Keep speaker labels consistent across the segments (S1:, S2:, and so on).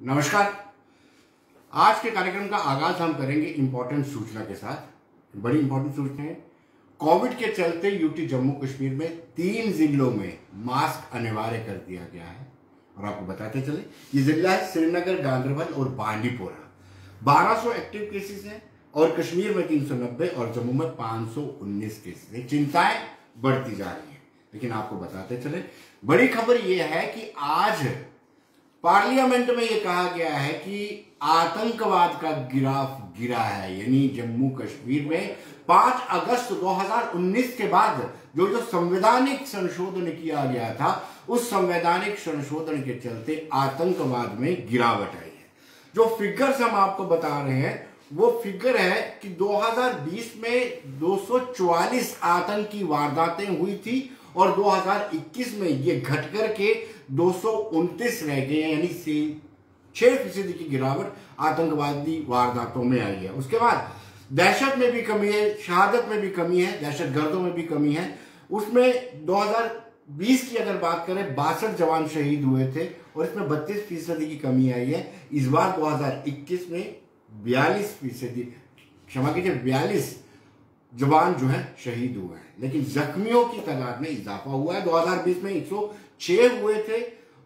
S1: नमस्कार। आज के कार्यक्रम का आगाज हम करेंगे इंपॉर्टेंट सूचना के साथ। बड़ी इंपॉर्टेंट सूचना है। कोविड के चलते यूटी जम्मू कश्मीर में 3 जिलों में मास्क अनिवार्य कर दिया गया है और आपको बताते चले ये जिला है श्रीनगर, गांधरबल और बांडीपोरा। 1200 एक्टिव केसेस हैं और कश्मीर में 390 और जम्मू में 519 केसेस हैं। चिंताएं बढ़ती जा रही है, लेकिन आपको बताते चले बड़ी खबर यह है कि आज पार्लियामेंट में यह कहा गया है कि आतंकवाद का गिराफ गिरा है, यानी जम्मू कश्मीर में 5 अगस्त 2019 के बाद जो संवैधानिक संशोधन किया गया था, उस संवैधानिक संशोधन के चलते आतंकवाद में गिरावट आई है। जो फिगर्स हम आपको बता रहे हैं वो फिगर है कि 2020 में 244 आतंकी वारदातें हुई थी और 2021 में ये घट करके 229 रह गए हैं, यानी 6% की गिरावट आतंकवादी वारदातों में आई है। उसके बाद दहशत में भी कमी है, शहादत में भी कमी है, दहशतगर्दों में भी कमी है। उसमें 2020 की अगर बात करें 62 जवान शहीद हुए थे और इसमें 32% की कमी आई है। इस बार 2021 में 42%, क्षमा कीजिए 42 जवान जो है शहीद हुए हैं, लेकिन जख्मियों की तादाद में इजाफा हुआ है। 2020 में 106 हुए थे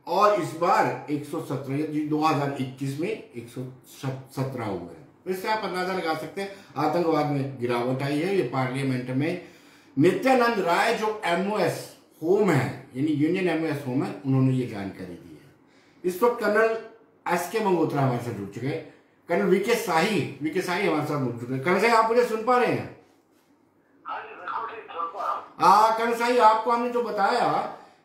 S1: और इस बार 117, 2021 में 117 हुए हैं। तो इससे आप अंदाजा लगा सकते हैं आतंकवाद में गिरावट आई है। ये पार्लियामेंट में नित्यानंद राय जो MOS होम है, यानी यूनियन MOS होम है, उन्होंने ये जानकारी दी है। इस वक्त कर्नल SK मंगोत्रा हमारे साथ जुड़ चुके हैं, कर्नल VK साही हमारे साथ जुड़ चुके हैं। कर्नल साहब आप मुझे सुन पा रहे हैं? कर्नल साहब आपको हमने जो बताया,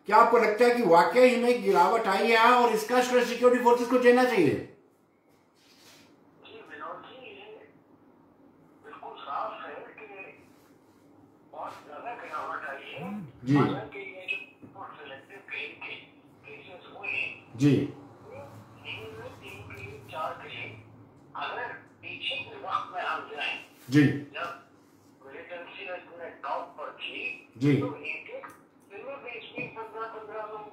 S1: क्या आपको लगता है कि वाकई में गिरावट आई है और इसका श्रेय सिक्योरिटी फोर्सेस को देना चाहिए?
S2: जी विनोद जी, बिल्कुल साफ है कि बहुत ज्यादा गिरावट आई है।
S1: जी
S2: हालांकि ये जो सिलेक्टिव केसेस हुए
S1: जी
S2: 4 के, अगर पीछे के वक्त में हम जाएं,
S1: जी
S2: जब मिलिटेंसी ने टॉप पर थी,
S1: जी
S2: तो एक दिन में 20-15 लोग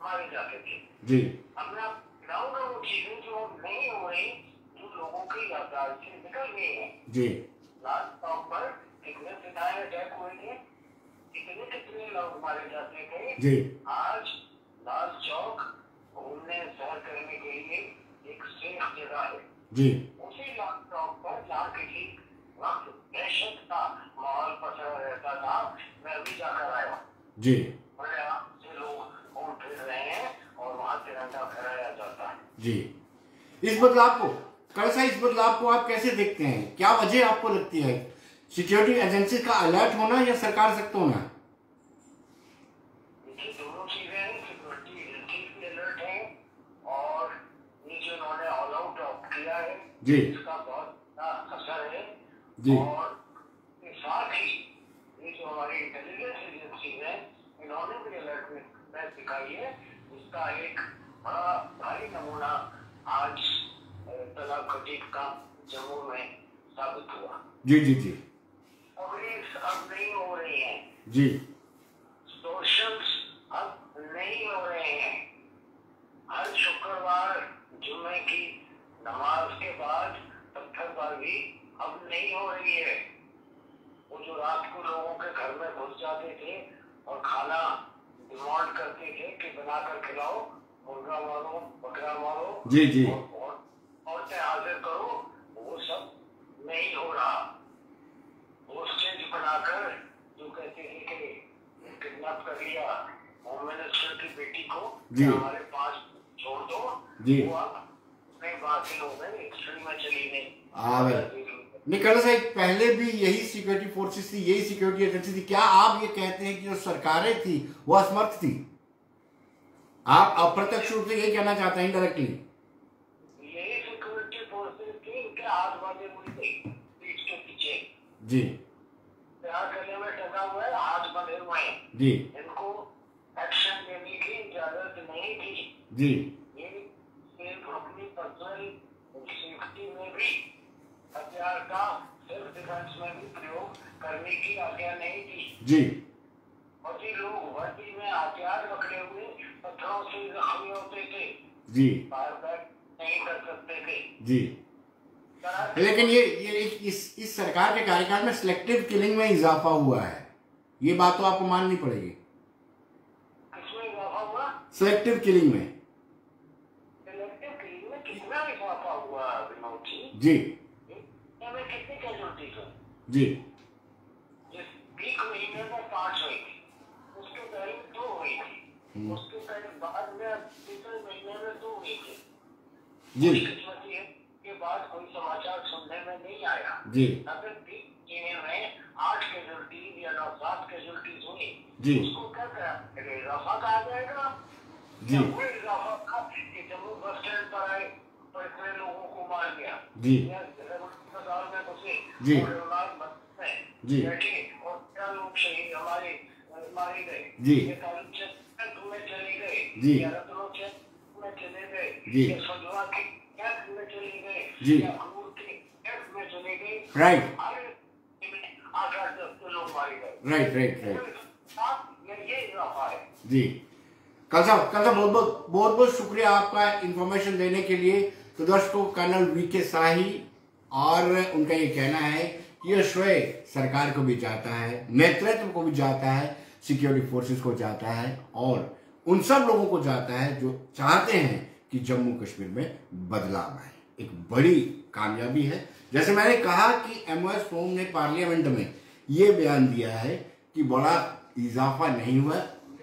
S2: मारे जाते थे।
S1: जी
S2: हमने ग्राउंड वो चीजें जो नहीं हो रही, जो लोगों की यादाश्त से निकल गई है।
S1: जी
S2: लास्ट टॉप पर कितने सितारे अटैक हुए थे, कितने लोग मारे जाते थे।
S1: जी
S2: आज लाल चौक घूमने सैर करने के लिए एक सेफ जगह है।
S1: जी
S2: उसी लाल चौक पर जहाँ किसी वक्त दहशत का माहौल पसरा रहता था, मैं अभी जाकर आया
S1: जी
S2: बड़े आराम से लोग घूम फिर रहे हैं और वहाँ तिरंगा फहराया जाता है।
S1: जी इस बदलाव को, कर्नल साहब इस बदलाव को आप कैसे देखते हैं? क्या वजह आपको लगती है? सिक्योरिटी एजेंसी का अलर्ट होना या सरकार सख्त होना?
S2: देखिए दोनों चीजें हैं, सिक्योरिटी एजेंसी भी अलर्ट है और ये जो उन्होंने ऑल आउट किया है
S1: जी
S2: इसका बहुत असर है।
S1: जी
S2: और साथ ही ये जो हमारी इंटेलिजेंस एजेंसी है, इन्होंने भी अलर्टनेस दिखाई है। इसका एक बड़ा भारी नमूना आज तलाब खटीक का जम्मू में साबित हुआ।
S1: जी जी जी
S2: पुलिस अब नहीं हो रही है,
S1: जी
S2: सोशल्स अब नहीं हो रहे हैं। हर शुक्रवार जुम्मे की नमाज के बाद पत्थरबाजी अब नहीं हो रही है। वो जो रात को लोगों के घर में घुस जाते थे और खाना डिमांड करते थे कि बनाकर खिलाओ, मुर्गा मारो, बकरा मारो,
S1: जी जी
S2: औरतें हाजिर करो, वो सब नहीं हो रहा। वो स्टेज बनाकर जो कहते हैं कि किडनैप कर लिया होम मिनिस्टर की बेटी को,
S1: जी
S2: हमारे पास छोड़ दो,
S1: जी
S2: वो अब नई बातें हो गई, हिस्ट्री में चली गई।
S1: नहीं कर्नल साहब, पहले भी यही सिक्योरिटी फोर्सेस थी, यही सिक्योरिटी एजेंसी थी। क्या आप ये कहते हैं कि जो सरकारें थी वो असमर्थ थी? आप अप्रत्यक्ष रूप से यही कहना चाहते हैं, इनडायरेक्टली?
S2: यही सिक्योरिटी फोर्सेस थी, इनके हाथ बांधे हुए थे पीठ के पीछे,
S1: जी
S2: प्यार करने में टका हुआ है, हाथ बंधे हुए हैं।
S1: जी
S2: इनको एक्शन लेने की इजाजत नहीं थी।
S1: जी
S2: ये सिर्फ अपनी पर्सनल सेफ्टी में भी हथियार का सेल्फ डिफेंस में भी प्रयोग करने की आज्ञा नहीं थी
S1: जी
S2: और ये लोग वर्दी में हथियार पकड़े हुए पत्थरों से जख्मी होते थे।
S1: जी
S2: बार सकते थे।
S1: जी, लेकिन ये इस सरकार के कार्यकाल में सिलेक्टिव किलिंग में इजाफा हुआ है, ये बात तो आपको माननी पड़ेगी।
S2: किसमें इजाफा हुआ?
S1: सिलेक्टिव किलिंग में।
S2: सिलेक्टिव किलिंग में कितना इजाफा हुआ विनोद जी?
S1: जी,
S2: में कितनी कैजुअलिटीज हुई?
S1: जी,
S2: जिस 1 महीने में 5 हुई थी, उसके पहले 2 हुई थी, उसके पहले बाद में तीसरे महीने में 2 हुई थी।
S1: जी,
S2: किस्मती है के बाद कोई समाचार सुनने में नहीं आया।
S1: जी,
S2: अगर 3 महीने में 8 कैजुअलिटी या 7 कैजुअलिटीज हुई,
S1: जी,
S2: उसको क्या इजाफा कहा जाएगा?
S1: जी,
S2: वो इजाफा था कि जम्मू बस स्टैंड पर आए तो इतने लोगों को मार दिया।
S1: जी,
S2: अस्पताल में घुसे
S1: जी, जी,
S2: बैठे और क्या लोग शहीद हमारे मारे गए।
S1: जी,
S2: में चले गए,
S1: जी,
S2: या रत्नों में चले गए,
S1: जी,
S2: या सजवा के कैंप में चले गए,
S1: जी,
S2: या अमूर के कैंप में चले गए।
S1: राइट,
S2: 8-10 लोग मारे गए।
S1: राइट, राइट, राइट,
S2: ये इजाफा है।
S1: जी। कल साहब बहुत बहुत शुक्रिया आपका इंफॉर्मेशन देने के लिए। तो दर्शकों, कर्नल वीके शाही और उनका ये कहना है कि यह श्रेय सरकार को भी जाता है, नेतृत्व को भी जाता है, सिक्योरिटी फोर्सेस को जाता है और उन सब लोगों को जाता है जो चाहते हैं कि जम्मू कश्मीर में बदलाव आए। एक बड़ी कामयाबी है। जैसे मैंने कहा कि एमओएस फोम ने पार्लियामेंट में ये बयान दिया है कि बड़ा इजाफा नहीं हुआ,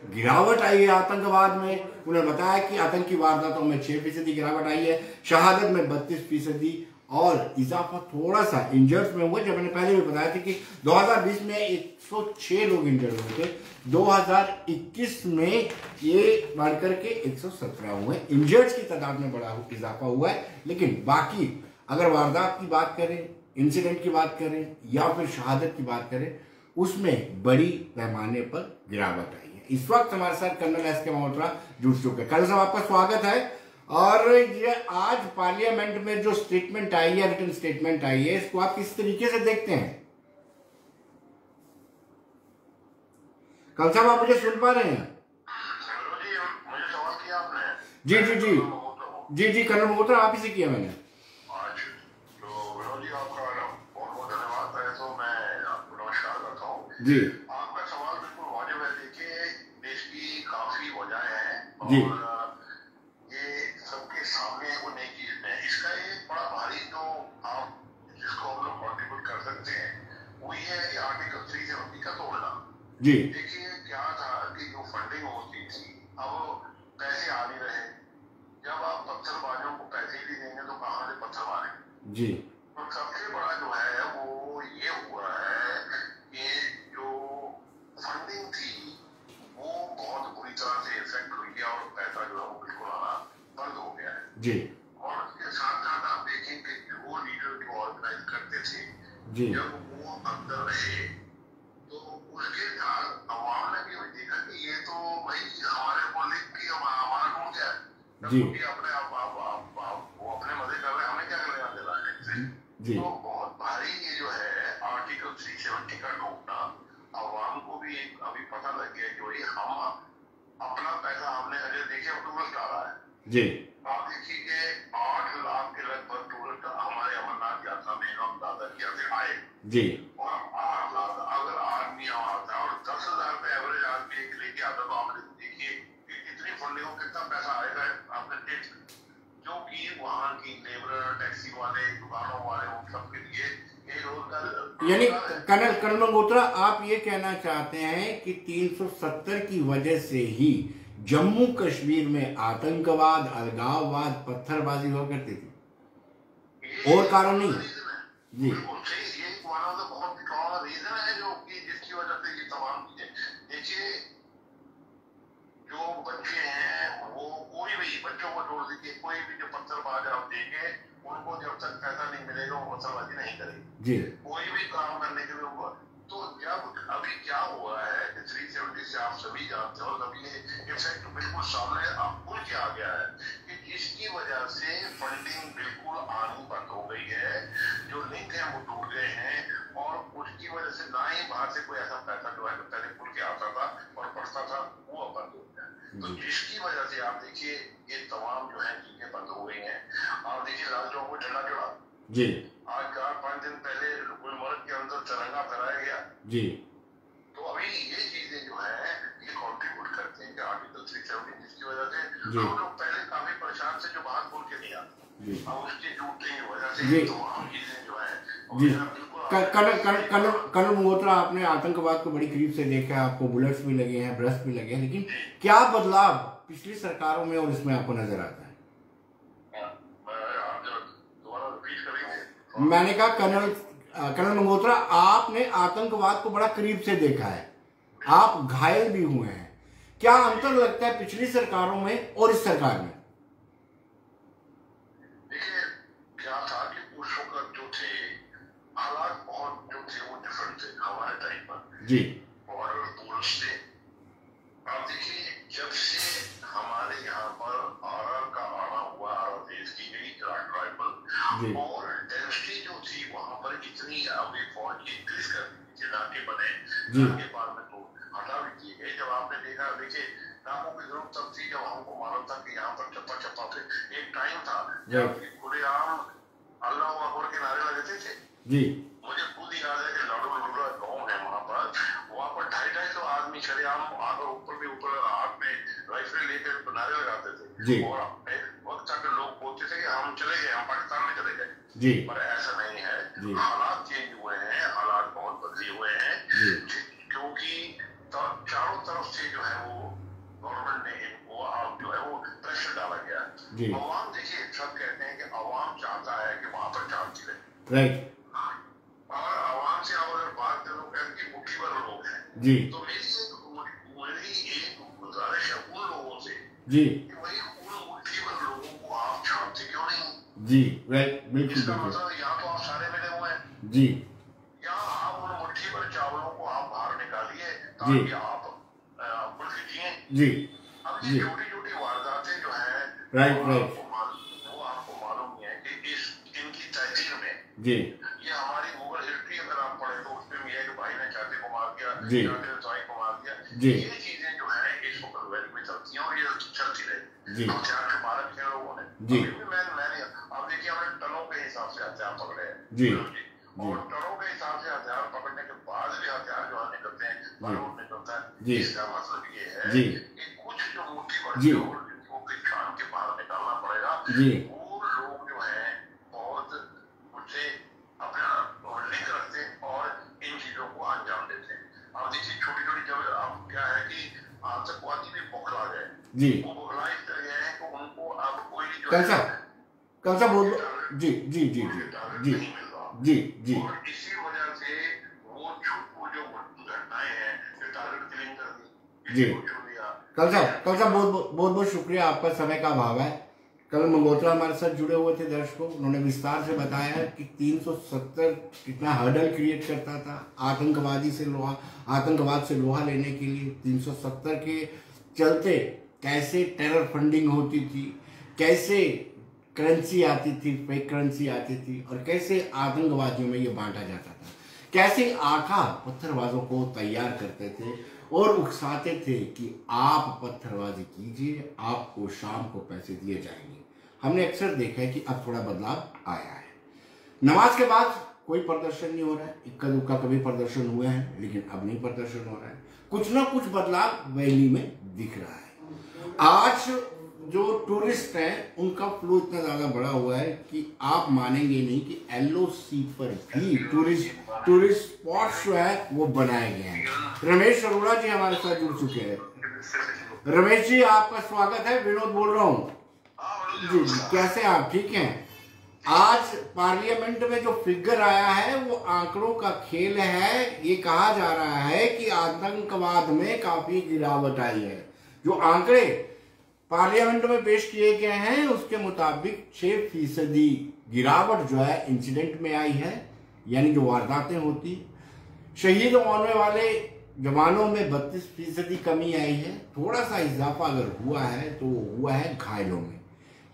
S1: गिरावट आई है आतंकवाद में। उन्होंने बताया कि आतंकी वारदातों में 6% गिरावट आई है, शहादत में 32% और इजाफा थोड़ा सा इंजर्ड में हुआ। जब मैंने पहले भी बताया था कि 2020 में 106 लोग इंजर्ड हुए थे, 2021 में ये बढ़कर के 117 हुए। इंजर्ड की तादाद में बड़ा इजाफा हुआ है, लेकिन बाकी अगर वारदात की बात करें, इंसिडेंट की बात करें या फिर शहादत की बात करें, उसमें बड़ी पैमाने पर गिरावट आई है। इस वक्त हमारे साथ कर्नल एस के मल्होत्रा जुड़ चुके हैं। कर्नल साहब, आपका स्वागत है। और ये आज पार्लियामेंट में जो स्टेटमेंट आई है, रिटन स्टेटमेंट आई है, इसको आप किस तरीके से देखते हैं? कर्नल साहब, आप मुझे सुन पा रहे हैं?
S2: मुझे सवाल किया आपने?
S1: जी जी जी जी जी कर्नल मल्होत्रा, आप ही से किया मैंने। जी,
S2: आपका सवाल बिल्कुल वाजिब है। देखिए, देश की काफी वजह है
S1: जी,
S2: और ये सबके सामने वो नई चीज है। इसका एक बड़ा भारी जो आप जिसको हम लोग कॉन्ट्रीब्यूट कर सकते हैं वो ये है कि आर्टिकल 370 का तोड़ना।
S1: जी,
S2: देखिए क्या था कि जो फंडिंग होती थी, अब पैसे आ नहीं रहे। जब आप पत्थरबाजों को पैसे ही देंगे तो कहाँ से पत्थर मारेंगे?
S1: जी,
S2: और सबसे बड़ा जो है वो ये हुआ है कि जो फंडिंग थी वो बहुत बुरी तरह से इफेक्ट हुई है और पैसा जो है वो बिल्कुल आना बंद हो गया है।
S1: जी,
S2: और उसके साथ साथ आप देखें कि जो लीडर जो ऑर्गेनाइज करते थे,
S1: जी,
S2: जब वो अंदर रहे तो उसके साथ अवाम ने भी देखा कि ये तो भाई हमारे को लिख के हमारा कौन क्या है,
S1: जी,
S2: अपने वो अपने मजे कर रहे हैं, हमें क्या लेना देना है।
S1: जी,
S2: तो बहुत भारी ये जो है आर्टिकल 370 का टूटना, अवाम को भी अभी पता लग गया कि भाई हम अपना पैसा हमने अगर देखे टूरिस्ट आ रहा है।
S1: जी,
S2: आप देखिए कि 8 लाख के लगभग टूरिस्ट हमारे अमरनाथ यात्रा में हम दादा किया से आए।
S1: जी,
S2: और 8 लाख अगर आदमी आता और 10,000 पे एवरेज आदमी एक लेके आता तो आप देखिए कि कितनी फंडिंग हो, कितना पैसा आएगा आपने टेक्स, जो कि वहाँ की लेबर, टैक्सी वाले, दुकानों वाले, उन सबके लिए ये रोजगार।
S1: यानी कर्नल मल्होत्रा, आप ये कहना चाहते हैं कि 370 की वजह से ही जम्मू कश्मीर में आतंकवाद, अलगाववाद, पत्थरबाजी हुआ करती थी, और कारण नहीं? जी,
S2: बिल्कुल सही, ये वन ऑफ द बहुत स्ट्रॉन्ग रीजन है जो कि जिसकी वजह से ये तमाम चीजें। देखिए, जो बच्चे हैं वो कोई भी बच्चों को छोड़ दीजिए, कोई भी जो पत्थरबाज आप देंगे उनको जब तक पैसा नहीं मिलेगा वो पत्थरबाजी नहीं करेंगे।
S1: जी,
S2: कोई भी काम करने के लिए वो, तो जब अभी क्या हुआ है कि 370 से आप सभी जानते हो, तब ये इफेक्ट बिल्कुल सामने खुल के आ गया है कि जिसकी वजह से फंडिंग बिल्कुल आनी बंद हो गई है, जो लिंक है वो टूट गए हैं और उसकी वजह से ना ही बाहर से कोई ऐसा पैसा जो है पहले खुल के आता था और बढ़ता था, वो अब बंद हो गया। तो जिसकी वजह से आप देखिए ये तमाम जो है चीजें बंद हो गई हैं। आप देखिए
S1: जी।
S2: आज 4-5 दिन पहले गुलमर्ग के अंदर तिरंगा फहराया गया
S1: जी।
S2: तो अभी ये चीजें जो है ये कंट्रीब्यूट करते हैं कि आर्टिकल 370 जिसकी वजह से
S1: जी।
S2: हम लोग पहले काफी परेशान से जो बाहर बोल के नहीं आते
S1: जी।
S2: अब उसकी टूटने की वजह से
S1: जी।
S2: तमाम चीजें जो है
S1: जी।
S2: बिल्कुल
S1: कर्नल मल्होत्रा, आपने आतंकवाद को बड़ी करीब से देखा, आपको बुलेट्स भी लगे हैं, ब्रश भी लगे हैं, लेकिन क्या बदलाव पिछली सरकारों में और इसमें आपको नजर आता है? मैंने कहा कर्नल मल्होत्रा, आपने आतंकवाद को बड़ा करीब से देखा है, आप घायल भी हुए हैं, क्या अंतर लगता है पिछली सरकारों में और इस सरकार में?
S2: देखिए क्या था कि उस वक्त जो थे हालात बहुत जो थे वो डिफरेंट थे हमारे टाइम पर
S1: जी।
S2: और पुलिस थे। अब देखिए जब से हमारे यहाँ पर आरा का आना हुआ, आरा देश की गई ट्राइबल और डेंसिटी जो थी वहां पर इतनी अभी फौज की इंक्रीज कर दी, इलाके बने, इलाके बाद में तो हटा भी दिए गए। जब आपने देखा, देखिए नामों की जरूरत तब थी जब हमको मालूम था कि यहाँ पर चप्पा चप्पा थे। एक टाइम था जब खुलेआम अल्लाह अकबर के नारे लगते थे।
S1: जी।
S2: मुझे खुद याद है कि लाडू लुडा गाँव है वहाँ पर 250 आदमी शरेआम आकर ऊपर हाथ में राइफल लेकर नारे लगाते थे
S1: जी।
S2: और वक्त तक लोग बोलते थे कि हम चले गए, हम पाकिस्तान में चले गए
S1: जी।
S2: पर ऐसा नहीं है। हालात चेंज हुए हैं, हालात बहुत बदले हुए हैं क्योंकि चारों तरफ से जो है वो गवर्नमेंट ने इनको जो है वो प्रेशर डाला गया। अवाम देखिए सब कहते हैं कि अवाम चाहता है कि वहां पर शांति रहे, राइट। और अवाम से आप अगर बात करो कि मुट्ठी भर लोग हैं जी, तो मेरी एक गुजारिश है उन लोगों से जी कि भाई उन मुट्ठी भर लोगों को आप शांति क्यों नहीं जी, राइट, बिल्कुल। इसका मतलब यहाँ तो आप सारे मिले हुए हैं जी, या आप उन मुट्ठी भर चावलों को आप बाहर निकालिए ताकि आप मुल्क जिए जी। अब ये छोटी छोटी वारदातें जो है राइट वो आपको मालूम ही है कि इनकी तहजीर में जी ये हमारी गूगल हिस्ट्री अगर आप पढ़े तो उसमें भी है कि भाई ने चाचे को मार दिया, चाचे ने ताई को मार दिया जी। ये चीजें जो है इस वक्त वेल में चलती हैं और ये चलती रहेगी। हथियार के मारा किए लोगों ने जी। मैंने अब देखिए हमने टनों के हिसाब से हथियार पकड़े हैं जी, और टनों के हिसाब से हथियार पकड़ने के बाद भी हथियार जो है निकलते हैं, बारूद निकलता है जी। इसका मतलब ये है जी कि कुछ जो मुट्ठी भर जिनको किसान के बाहर निकालना पड़ेगा जी, वो लोग जो है बहुत मुझसे अपना लिंक रखते हैं और इन चीजों को अंजाम देते हैं। अब देखिए छोटी छोटी जब अब क्या है कि आतंकवादी भी बौखला गए जी, वो बौखला इस तरह गए हैं कि उनको अब कोई जो कैसा बोल जी जी जी जी जी जी जी, और इसी वजह से वो जो घटनाएं हैं टारगेट किलिंग कर दी जी। कल साहब बहुत बहुत शुक्रिया, आपका समय का अभाव है। कल मल्होत्रा हमारे साथ जुड़े हुए थे दर्शकों, उन्होंने विस्तार से बताया कि 370 कितना हर्डल क्रिएट करता था आतंकवाद से लोहा लेने के लिए। 370 के चलते कैसे टेरर फंडिंग होती थी, कैसे करेंसी आती थी, फेक करेंसी आती थी, और कैसे आतंकवादियों में ये बांटा जाता था, कैसे आका पत्थरबाजों को तैयार करते थे और उकसाते थे कि आप पत्थरबाजी कीजिए, आपको शाम को पैसे दिए जाएंगे। हमने अक्सर देखा है कि अब थोड़ा बदलाव आया है। नमाज के बाद कोई प्रदर्शन नहीं हो रहा है, इक्का दुक्का कभी प्रदर्शन हुए हैं लेकिन अब नहीं प्रदर्शन हो रहा है। कुछ ना कुछ बदलाव वैली में दिख रहा है। आज जो टूरिस्ट हैं उनका फ्लो इतना ज्यादा बड़ा हुआ है कि आप मानेंगे नहीं कि LOC पर भी टूरिस्ट स्पॉट्स जो है वो बनाए गए हैं। रमेश अरोड़ा जी हमारे साथ जुड़ चुके हैं। रमेश जी आपका स्वागत है, विनोद बोल रहा हूँ जी। कैसे आप, ठीक हैं? आज पार्लियामेंट में जो फिगर आया है वो आंकड़ों का खेल है। ये कहा जा रहा है कि आतंकवाद में काफी गिरावट आई है। जो आंकड़े पार्लियामेंट में पेश किए गए हैं उसके मुताबिक 6% गिरावट जो है इंसिडेंट में आई है, यानी जो वारदातें होती। शहीद होने वाले जवानों में 32% कमी आई है। थोड़ा सा इजाफा अगर हुआ है तो हुआ है घायलों में।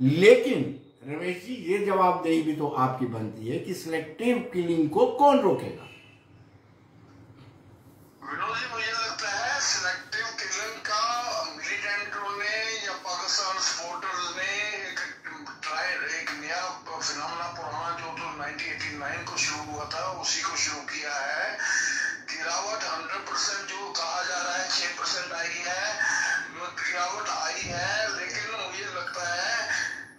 S2: लेकिन रमेश जी ये जवाबदेही भी तो आपकी बनती है कि सिलेक्टिव किलिंग को कौन रोकेगा?
S3: विनोद जी मुझे लगता है सिलेक्टिव किलिंग का मिलिटेंटों ने या पाकिस्तान सपोर्टर्स ने एक नया फिनोमेना, पुराना जो तो 1989 को शुरू हुआ था, उसी को शुरू किया है। गिरावट 100% जो कहा जा रहा है 6% आई है, गिरावट आई है, लेकिन मुझे लगता है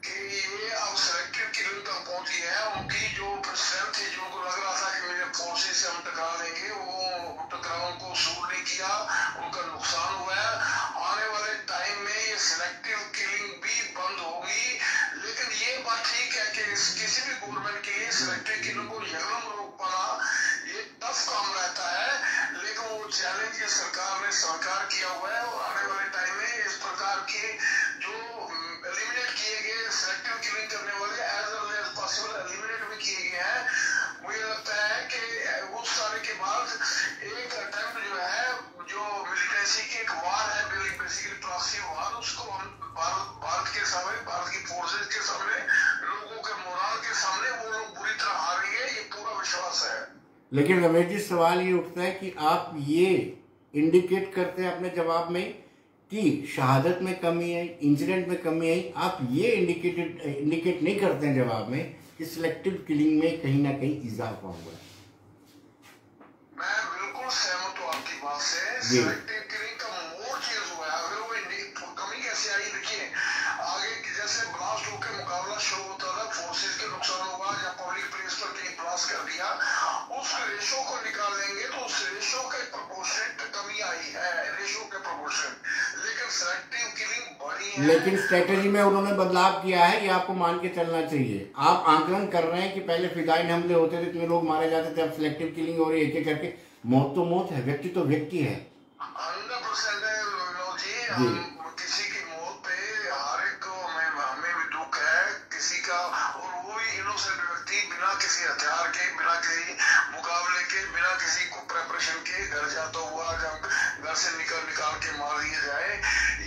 S3: कि ये अब सेलेक्टिव किलिंग तक पहुंची है। उनकी जो स्ट्रेंथ थी, जो उनको लग रहा था कि मेरे फोर्सेस से हम टकरा लेंगे, वो टकराव को सूट नहीं किया, उनका नुकसान हुआ है। आने वाले टाइम में ये सिलेक्टिव किलिंग भी बंद होगी, लेकिन ये बात ठीक है कि किसी भी गवर्नमेंट के लिए सिलेक्टिव किलिंग को यकदम रोक पाना ये टफ काम रहता है, लेकिन वो चैलेंज ये सरकार ने स्वीकार किया हुआ है। और आने वाले टाइम में इस प्रकार के जो एलिमिनेट किए गए सिलेक्टिव किलिंग करने वाले as early as possible eliminate भी किए गए हैं। मुझे लगता है कि उस सारे के बाद एक अटेम्प्ट जो है, जो मिलिटेंसी की एक वार है, बेसिकली प्रॉक्सी वार, उसको हम भारत के सामने, भारत की फोर्सेस के सामने, लोगों के मोराल के सामने वो लोग बुरी तरह हारेंगे, ये पूरा विश्वास है।
S1: लेकिन रमेश जी, सवाल ये उठता है कि आप ये इंडिकेट करते हैं अपने जवाब में कि शहादत में कमी आई, इंसिडेंट में कमी आई, आप ये इंडिकेट नहीं करते हैं जवाब में कि सिलेक्टिव किलिंग में कहीं ना कहीं इजाफा हुआ है।
S3: मैं बिल्कुल सहमत हूँ आपकी बात से। सिलेक्टिव किलिंग का मोड चेंज हुआ है। अगर वो कमी कैसे आई, देखिए आगे जैसे ब्लास्ट होकर मुकाबला शुरू होता था, फोर्सेस के नुकसान होगा या पब्लिक प्लेस पर कहीं ब्लास्ट कर दिया, उस रेशो को निकाल लेंगे तो उस रेशो के प्रोपोर्शनेट कमी आई है, रेशो के प्रोपोर्शन। लेकिन सेलेक्टिव किलिंग बढ़ी है।
S1: लेकिन स्ट्रेटेजी में उन्होंने बदलाव किया है, ये आपको मान के चलना चाहिए। आप आंकलन कर रहे हैं कि पहले फिदाइन हमले होते थे, इतने लोग मारे जाते थे, अब सिलेक्टिव किलिंग हो रही है, एक एक करके। मौत तो मौत है, व्यक्ति तो व्यक्ति है।
S3: 100% है जी। किसी की मौत पे हर एक को हमें भी दुख है किसी का, और वो भी इनोसेंट व्यक्ति, बिना किसी हथियार के, बिना किसी मुकाबले के, बिना किसी को प्रेपरेशन के घर जाता हुआ जब घर से निकाल के मार दिया जाए,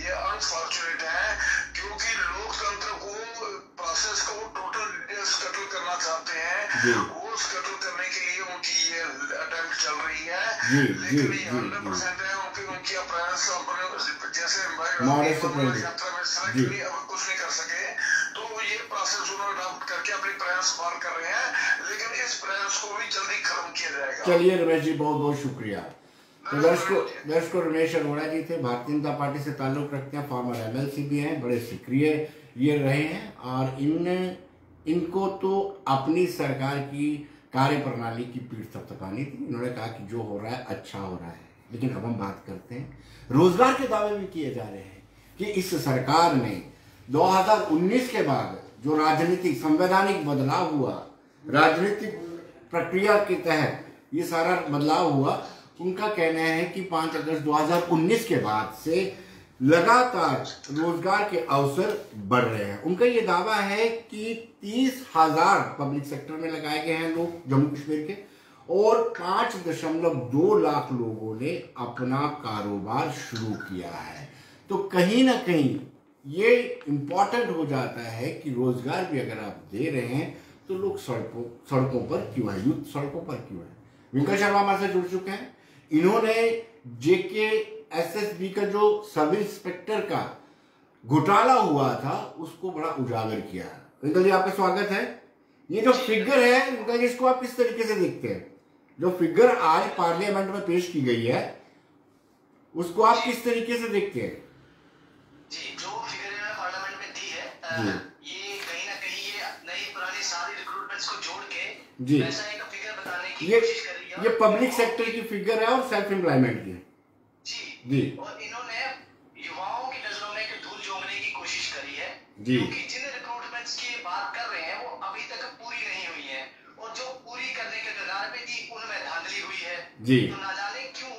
S3: ये अनफॉर्चुनेट है। क्योंकि लोकतंत्र को, प्रोसेस को टोटल स्कटल करना चाहते हैं, वो स्कटल करने के लिए उनकी ये अटेम्प्ट चल रही है। लेकिन ये 100% है उनकी प्रयास, जैसे यात्रा में सेलेक्ट कुछ नहीं कर सके, तो ये प्रोसेस उन्होंने अडॉप्ट करके अपनी प्रयास बार कर रहे हैं, लेकिन इस प्रयास को भी जल्दी खत्म किया जाएगा।
S1: चलिए रमेश जी, बहुत बहुत शुक्रिया। तो दर्शकों, रमेश अरोड़ा जी थे, भारतीय जनता पार्टी से ताल्लुक रखते हैं, फॉर्मर MLC भी हैं, बड़े सक्रिय ये रहे हैं, और इनको तो अपनी सरकार की कार्यप्रणाली की पीठ थपथपानी थी। इन्होंने कहा कि जो हो रहा है अच्छा हो रहा है। लेकिन अब हम बात करते हैं, रोजगार के दावे भी किए जा रहे हैं कि इस सरकार ने 2019 के बाद जो राजनीतिक संवैधानिक बदलाव हुआ, राजनीतिक प्रक्रिया के तहत ये सारा बदलाव हुआ, उनका कहना है कि 5 अगस्त 2019 के बाद से लगातार रोजगार के अवसर बढ़ रहे हैं। उनका ये दावा है कि 30,000 पब्लिक सेक्टर में लगाए गए हैं लोग जम्मू कश्मीर के, और 5.2 लाख लोगों ने अपना कारोबार शुरू किया है। तो कहीं ना कहीं ये इम्पोर्टेंट हो जाता है कि रोजगार भी अगर आप दे रहे हैं तो लोग सड़कों पर क्यों है, यूथ सड़कों पर क्यों है। विंकर शर्मा हमारे से जुड़ चुके हैं। इन्होंने JKSSB का जो सब इंस्पेक्टर का घोटाला हुआ था उसको बड़ा उजागर किया। विंकर जी, आपका स्वागत है। ये जो फिगर है विंकर जी, इसको आप किस तरीके से देखते हैं? जो फिगर आज पार्लियामेंट में पेश की गई है उसको आप किस तरीके से देखते हैं?
S2: जी, जो फिगर पार्लियामेंट में दी है, ये कहीं ना कहीं ये नई पुरानी सारी रिक्रूटमेंट्स को जोड़ के ऐसा एक फिगर बताने की कोशिश कर रही है।
S1: ये पब्लिक सेक्टर की फिगर है और सेल्फ एम्प्लॉयमेंट की। जी,
S2: और इन्होंने युवाओं की नजरों में एक धूल झोंकने की कोशिश करी है, क्योंकि जिन रिक्रूटमेंट्स की बात कर रहे हैं वो अभी तक पूरी नहीं हुई है, और जो पूरी करने के कगार पे थी उनमें धांधली हुई है। तो ना जाने क्यों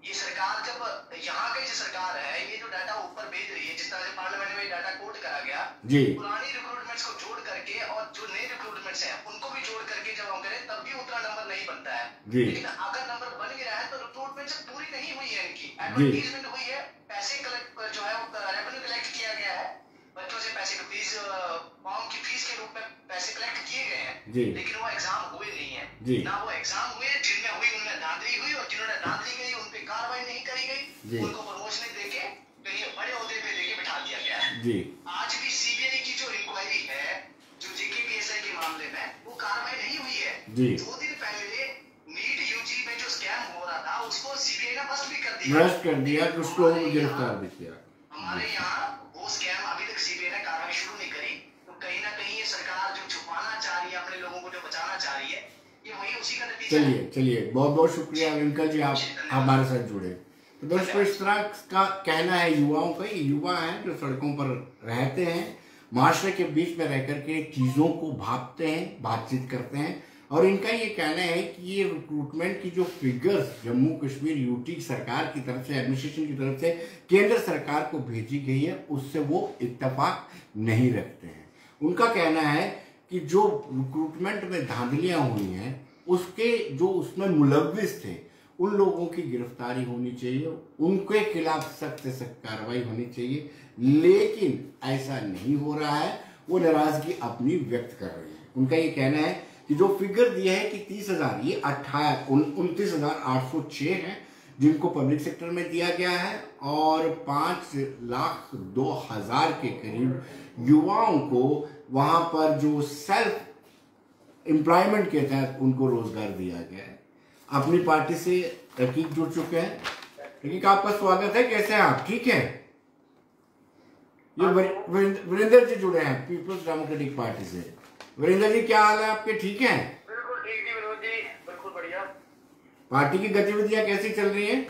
S2: ये सरकार, जब यहाँ की जो सरकार है, ये जो डाटा ऊपर भेज रही है, जिस तरह से पार्लियामेंट में डाटा कोट करा गया, पुरानी रिक्रूटमेंट्स को जोड़ करके और जो नए रिक्रूटमेंट्स हैं उनको भी जोड़ करके जब हम करें तब भी उतना नंबर नहीं बनता है। लेकिन अगर नंबर बन गया है तो रिक्रूटमेंट से पूरी नहीं हुई है, इनकी एडवर्टीजमेंट हुई है, पैसे कलेक्ट जो है वो रेवेन्यू कलेक्ट किया गया है, बच्चों से पैसे की फीस, फॉर्म की फीस के रूप में पैसे कलेक्ट किए गए हैं, लेकिन वो एग्जाम हुए नहीं है। ना वो एग्जाम हुए, जिनमें हुई उनमें धांधली हुई, और जिन्होंने धांधली करी उन पे कार्रवाई नहीं करी गई, उनको प्रमोशन देके कहीं बड़े ओहदे पे लेके बिठा दिया गया है। आज भी CBI की जो इंक्वायरी है, जो JKPSI के मामले में, वो कार्रवाई नहीं हुई
S1: जी
S3: 2 दिन पहले नीट यूजी में जो स्कैम हो रहा था उसको सीबीआई ने बस्ट भी कर दिया,
S1: अरेस्ट कर दिया, कुछ लोगों को गिरफ्तार भी किया।
S3: हमारे यहाँ वो स्कैम अभी तक सीबीआई ने कार्रवाई शुरू नहीं करी, तो कहीं ना कहीं ये सरकार जो छुपाना चाह रही है, अपने लोगों को जो बचाना चाह रही है, ये वही उसी का नतीजा है।
S1: चलिए चलिए, बहुत बहुत शुक्रिया विंकल जी, आप हमारे साथ जुड़े। तो दोस्तों, इस तरह का कहना है युवाओं का। ये युवा हैं जो सड़कों पर रहते हैं, माशरे के बीच में रह करके चीज़ों को भापते हैं, बातचीत करते हैं, और इनका ये कहना है कि ये रिक्रूटमेंट की जो फिगर्स जम्मू कश्मीर यूटी सरकार की तरफ से, एडमिनिस्ट्रेशन की तरफ से केंद्र सरकार को भेजी गई है, उससे वो इत्तेफाक नहीं रखते हैं। उनका कहना है कि जो रिक्रूटमेंट में धांधलियां हुई हैं, उसके जो उसमें मुलव्विस थे, उन लोगों की गिरफ्तारी होनी चाहिए, उनके खिलाफ सख्त से सख्त कार्रवाई होनी चाहिए, लेकिन ऐसा नहीं हो रहा है। वो नाराजगी अपनी व्यक्त कर रहे हैं। उनका ये कहना है कि जो फिगर दिया है कि 30,000, ये 29,806 है जिनको पब्लिक सेक्टर में दिया गया है, और 5,02,000 के करीब युवाओं को वहां पर जो सेल्फ एम्प्लॉयमेंट के तहत उनको रोजगार दिया गया है। अपनी पार्टी से रकीब जुड़ चुके हैं। रकीब, आपका स्वागत है, कैसे हैं आप? ठीक है। ये वीरेंद्र जी जुड़े हैं पीपल्स डेमोक्रेटिक पार्टी से। वीरेंद्र जी, क्या हाल है आपके? ठीक हैं?
S2: बिल्कुल ठीक जी विनोद जी, बिल्कुल बढ़िया।
S1: पार्टी की गतिविधियां कैसी चल रही हैं?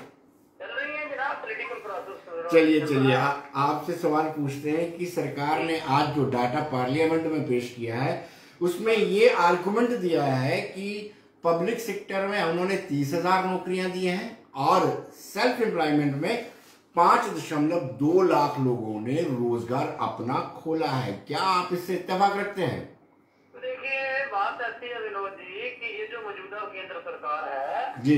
S2: जनाब, पॉलिटिकल प्रोसेस।
S1: चलिए आपसे सवाल पूछते हैं कि सरकार ने आज जो डाटा पार्लियामेंट में पेश किया है, उसमें ये आर्गुमेंट दिया है कि पब्लिक सेक्टर में उन्होंने 30,000 नौकरियां दी हैं और सेल्फ एम्प्लॉयमेंट में 5.2 लाख लोगों ने रोजगार अपना खोला है। क्या आप इससे इत्तेफाक रखते हैं?
S2: देखिए, बात ऐसी है विनोद जी कि ये जो मौजूदा केंद्र सरकार है
S1: जी,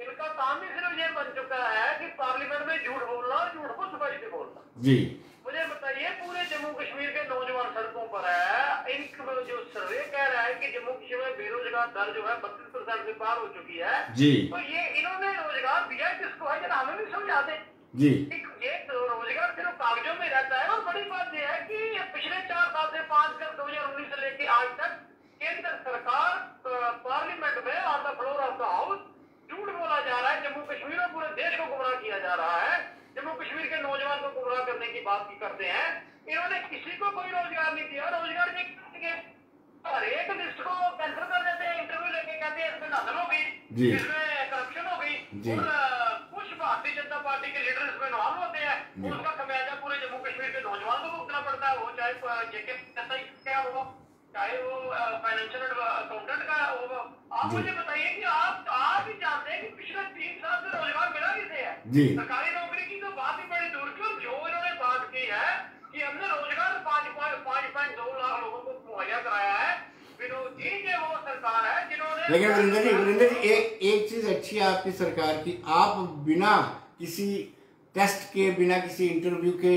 S2: इनका काम ही सिर्फ ये बन चुका है कि पार्लियामेंट में झूठ बोलना और झूठ को छुपाई से बोलना।
S1: जी,
S2: मुझे बताइए, पूरे जम्मू कश्मीर के नौजवान सड़कों पर है। इनका जो सर्वे कह रहा है कि जम्मू कश्मीर में बेरोजगार दर जो है 32% से पार हो चुकी है।
S1: जी,
S2: तो ये इन्होंने रोजगार दिया किसको है, जरा हमें भी समझा दें।
S1: जी,
S2: ये रोजगार सिर्फ कागजों में रहता है। और बड़ी बात यह है कि पिछले 4 साल से 5 से लेके आज तक केंद्र सरकार पार्लियामेंट में on the floor of the house झूठ बोला जा रहा है। जम्मू कश्मीर और पूरे देश को गुमराह किया जा रहा है। जम्मू कश्मीर के नौजवान को गुमराह करने की बात की करते हैं। इन्होंने किसी को कोई रोजगार नहीं दिया। रोजगार के हर एक लिस्ट को कैंसिल कर देते हैं, इंटरव्यू लेके कहते हैं इसमें धांधली हो गई, इसमें करप्शन हो गई, और कुछ भारतीय जनता पार्टी के लीडर इसमें इन्वॉल्व होते हैं। उसका खमियाजा पूरे जम्मू कश्मीर के नौजवान को भुगतना पड़ता है। वो चाहे जेके क्या हो, चाहे वो फाइनेंशियल अकाउंटेंट का हो। आप मुझे बताइए कि आप ही जानते हैं कि पिछले 3 साल से रोजगार मिला किसे है? सरकारी नौकरी की तो बात ही बड़ी दूर की। और जो इन्होंने बात की है कि हमने रोजगार 5.2 लाख लोगों को मुहैया कराया है, विनोद जी, ये वो सरकार है जिन्होंने।
S1: लेकिन वीरेंद्र जी, एक चीज अच्छी है आपकी सरकार की, आप बिना किसी टेस्ट के, बिना किसी इंटरव्यू के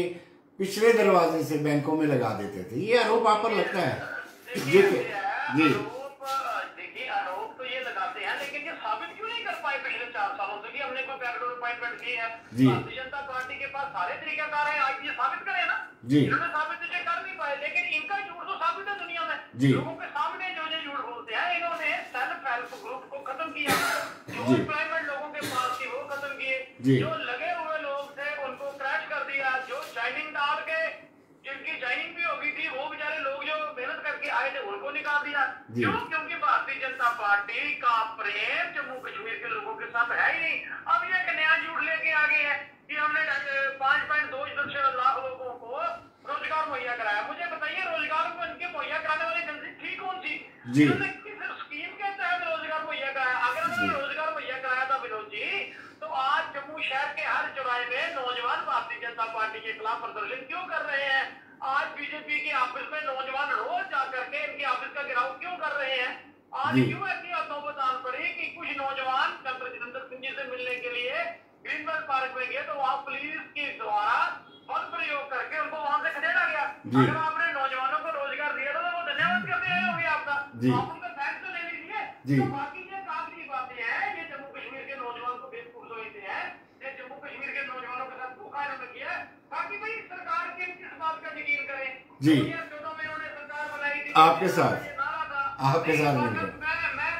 S1: पिछले दरवाजे से बैंकों में लगा देते थे। ये आरोप आप पर लगता है?
S2: जी, देखिए आरोप तो ये लगाते हैं, लेकिन ये साबित क्यों नहीं कर पाए पिछले 4 सालों से कि हमने कोई बैकडोर अपॉइंटमेंट की है? भारतीय जनता पार्टी के पास सारे तरीकाकार हैं, आज ये साबित करें ना। इन्होंने साबित तो कर नहीं पाए, लेकिन इनका झूठ तो साबित है दुनिया में। लोगों के सामने जो झूठ बोलते हैं, इन्होंने सेल्फ हेल्प ग्रुप को खत्म किया, जो एम्प्लॉयमेंट लोगों के पास थी वो खत्म किए, जो लगे हुए लोग थे उनको क्रैश कर दिया, जो ज्वाइनिंग डाल के जिनकी ज्वाइनिंग भी हो गई थी वो बेचारे लोग जो मेहनत करके आए थे उनको निकाल दिया। क्यों? क्योंकि भारतीय जनता पार्टी का प्रेम जम्मू कश्मीर के लोगों के साथ है ही नहीं। अब ये एक नया झूठ लेके आ गए हैं कि हमने 5.2 लाख लोगों को रोजगार मुहैया कराया। मुझे बताइए, रोजगार को इनके मुहैया कराने वाली एजेंसी थी कौन सी? इन्होंने किस स्कीम के तहत रोजगार मुहैया कराया? अगर उन्होंने रोजगार मुहैया कराया था विनोद जी, तो आज जम्मू शहर के हर चौराहे में नौजवान भारतीय जनता पार्टी के खिलाफ प्रदर्शन क्यों कर रहे हैं? आज बीजेपी के ऑफिस में नौजवान रोज जाकर के इनके ऑफिस का घेराव क्यों कर रहे हैं? आज क्यों ऐसी नौबत आन पड़ी कि कुछ नौजवान डॉक्टर जितेंद्र सिंह जी से मिलने के लिए ग्रीनबर्ग पार्क में गए, तो वहाँ पुलिस के द्वारा बल प्रयोग करके उनको वहां से खदेड़ा गया। अगर आपने नौजवानों को रोजगार दिया था तो वो धन्यवाद करते रहे होंगे आपका, आप उनका थैंक्स तो ले लीजिए। तो बाकी ये कागजी बातें हैं, ये जम्मू कश्मीर के नौजवान को बेवकूफ समझते हैं, ये जम्मू कश्मीर के नौजवानों के साथ धोखा इन्होंने किया। बाकी भाई सरकार के किस बात का यकीन करें? 2014 में इन्होंने सरकार बनाई थी,
S1: आपके साथ
S2: नारा था,
S1: आपके साथ
S2: मैं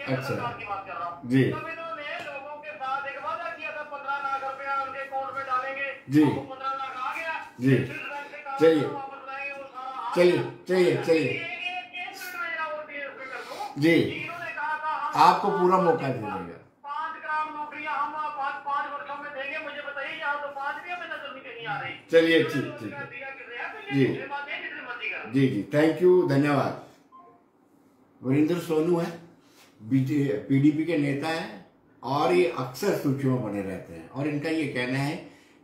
S2: केंद्र सरकार की बात कर रहा हूँ।
S1: जी
S2: तब इन्होंने लोगों के साथ एक वादा किया था 15 लाख रुपया उनके अकाउंट में डालेंगे,
S1: जी
S2: 15 लाख आ गया
S1: जी। चलिए
S2: वापस लाएंगे वो सारा
S1: चलिए जी, आपको पूरा मौका दे देगा।
S2: 5 ग्राम नौकरियां हम 5 वर्षों में देंगे, मुझे बताइए यहाँ तो 5 भी हमें नजर नहीं आ रही।
S1: चलिए ठीक जी जी, थैंक यू, धन्यवाद। वीरेंद्र सोनू है, पीडीपी के नेता हैं और ये अक्सर सुर्खियों में बने रहते हैं और इनका ये कहना है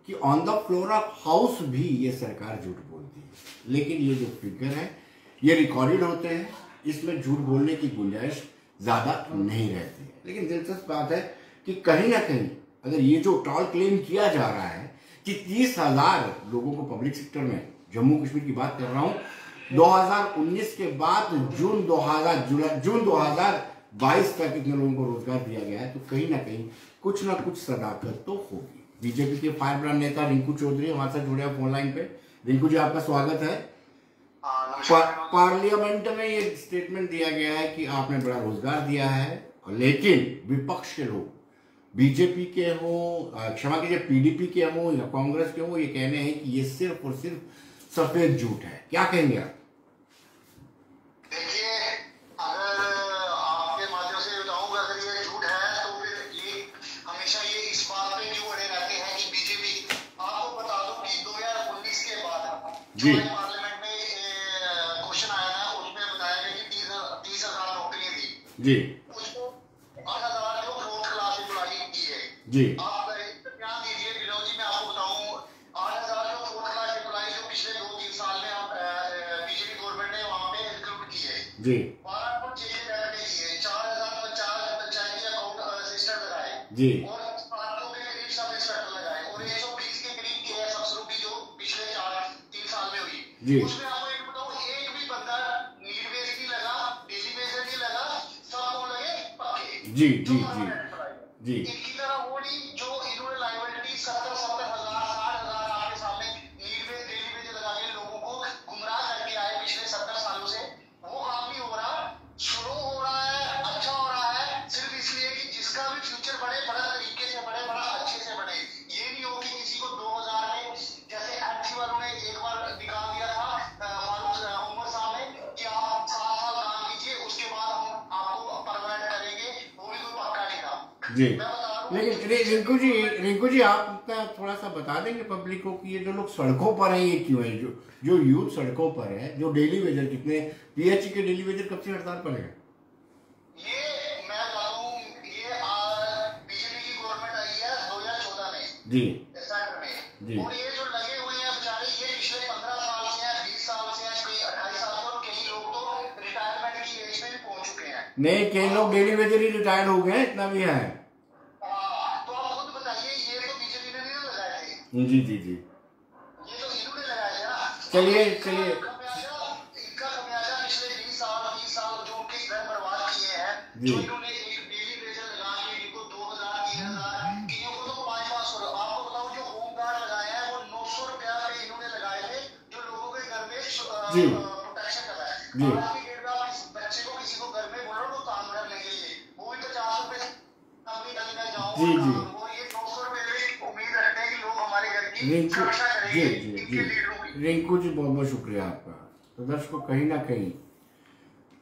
S1: कि on the floor of house भी ये सरकार झूठ बोलती है, लेकिन ये जो फिगर है ये रिकॉर्डेड होते हैं, इसमें झूठ बोलने की गुंजाइश ज्यादा नहीं रहती है। लेकिन दिलचस्प बात है कि कहीं ना कहीं अगर ये जो टॉल क्लेम किया जा रहा है कि 30,000 लोगों को पब्लिक सेक्टर में, जम्मू कश्मीर की बात कर रहा हूं, 2019 के बाद जून 2022 तक इतने लोगों को रोजगार दिया गया है, तो कहीं ना कहीं कुछ ना कुछ सदाकत तो होगी। बीजेपी के फायर ब्रांड नेता रिंकू चौधरी हमारे साथ जुड़े हैं फोन लाइन पे। रिंकू जी, आपका स्वागत है। पार्लियामेंट में ये स्टेटमेंट दिया गया है कि आपने बड़ा रोजगार दिया है, लेकिन विपक्ष के लोग, बीजेपी के हो, क्षमा कीजिए पीडीपी के हो या कांग्रेस के हो, ये कहने हैं कि ये सिर्फ और सिर्फ सफेद झूठ है। क्या कहेंगे आप?
S3: देखिए, अगर आपके माध्यम से बताऊंगा, अगर ये झूठ है तो फिर ये हमेशा ये इस बात पे क्यों अड़े रहते हैं कि बीजेपी, आपको बता दूं कि 2019 के बाद
S1: जी
S3: पार्लियामेंट में क्वेश्चन आया था, उसमें बताया गया कि 30,000 नौकरियां दी
S1: जी,
S3: उसको 8,000 जो फोर्थ क्लास एम्प्लॉई की है
S1: जी।
S3: आप ध्यान दीजिए विनोद जी, मैं आपको बताऊं 8,000 जो फोर्थ क्लास एम्प्लॉई जो पिछले 2-3 साल में बीजेपी गवर्नमेंट ने वहां पे रिक्रूट की है
S1: जी
S3: 12 ने किए, 4,050 पंचायती अकाउंट असिस्टेंट लगाए
S1: जी
S3: और 500 के करीब सब इंस्पेक्टर लगाए और 120 के करीब केएस अफसरों की जो पिछले 4-3 साल में हुई,
S1: जी।
S3: उसमें आपको एक बताऊं, एक भी बंदा नीड बेस नहीं लगा, डेली बेस नहीं लगा, सबको लगे पक्के।
S1: जी जी जी जी।
S3: इनकी तरह वो नहीं जो इन्होंने लाइबिलिटी 70,000 60,000 आपके सामने नीड बेस डेली बेस लगा के लोगों को गुमराह करके आए पिछले 70 सालों से, वो काम नहीं हो रहा, शुरू हो रहा है, अच्छा हो रहा है, सिर्फ इसलिए कि जिसका भी फ्यूचर बड़े बड़ा तरीके से बड़े, बड़ा अच्छे से बने। ये नहीं हो कि किसी को 2000 में जैसे एमसी वालों ने एक बार निकाल दिया था फारूक उमर साहब ने कि आप 7 साल काम कीजिए, उसके बाद हम आपको परमानेंट करेंगे, वो भी कोई पक्का नहीं था
S1: जी।
S3: मैं बता रहा हूं।
S1: लेकिन रिंकू जी आप थोड़ा सा बता देंगे पब्लिक को कि ये जो लोग सड़कों पर हैं ये क्यों है, जो यूथ सड़कों पर है, जो डेली वेजर, कितने पीएचई के डेली वेजर कब से हड़ताल पर है?
S3: ये मैं बता दूं, ये बीजेपी की गवर्नमेंट आई है 2014 में
S1: जी
S3: सेंटर में,
S1: जी
S3: और ये जो लगे हुए हैं बेचारे, ये पिछले 15 साल से हैं, 20 साल से हैं, कई 28 साल से, और कई लोग तो रिटायरमेंट की एज में भी पहुंच चुके हैं।
S1: नहीं, कई लोग डेली वेजर ही रिटायर्ड हो गए, इतना भी है।
S3: तो आप खुद बताइए, ये तो बीजेपी ने नहीं लगाए थे,
S1: जी जी जी।
S3: ये तो इन्होंने लगाए थे ना।
S1: चलिए
S3: इनका खमियाजा पिछले 20 साल जो उनके घर बर्बाद किए हैं,
S1: जी।
S3: जो इन्होंने एक डेली वेजर लगा के जिनको 2,000 3,000 कईयों को तो 500-500, आपको बताऊं जो होम गार्ड लगाए हैं वो 900 रुपया पे इन्होंने लगाए थे, जो लोगों के घर में
S1: जी।
S3: प्रोटेक्शन कर रहा है।
S1: जी।
S3: आज की डेट में आप इस बच्चे को किसी को घर में बोलो तो काम कर लेंगे, ये वो भी 50 रुपए अपनी गली में जाओ,
S1: जी जी।
S3: वो ये 900 रुपए में उम्मीद रखते हैं कि लोग हमारे घर की
S1: रिंकू
S3: सुरक्षा
S1: जी
S3: करेंगे
S1: जी
S3: इनके
S1: जी
S3: लीडरों की।
S1: रिंकू जी, बहुत बहुत शुक्रिया आपका। तो दर्शकों, कहीं ना कहीं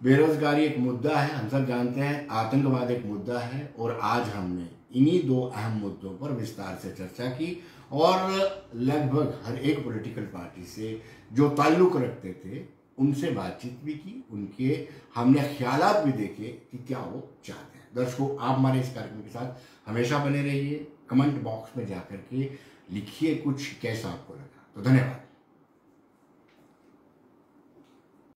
S1: बेरोजगारी एक मुद्दा है, हम सब जानते हैं, आतंकवाद एक मुद्दा है, और आज हमने इन्हीं दो अहम मुद्दों पर विस्तार से चर्चा की और लगभग हर एक पॉलिटिकल पार्टी से जो ताल्लुक रखते थे उनसे बातचीत भी की, उनके हमने ख्यालात भी देखे कि क्या वो चाहते हैं। दर्शकों, आप हमारे इस कार्यक्रम के साथ हमेशा बने रहिए, कमेंट बॉक्स में जाकर के लिखिए कुछ कैसा आपको लगा। तो धन्यवाद।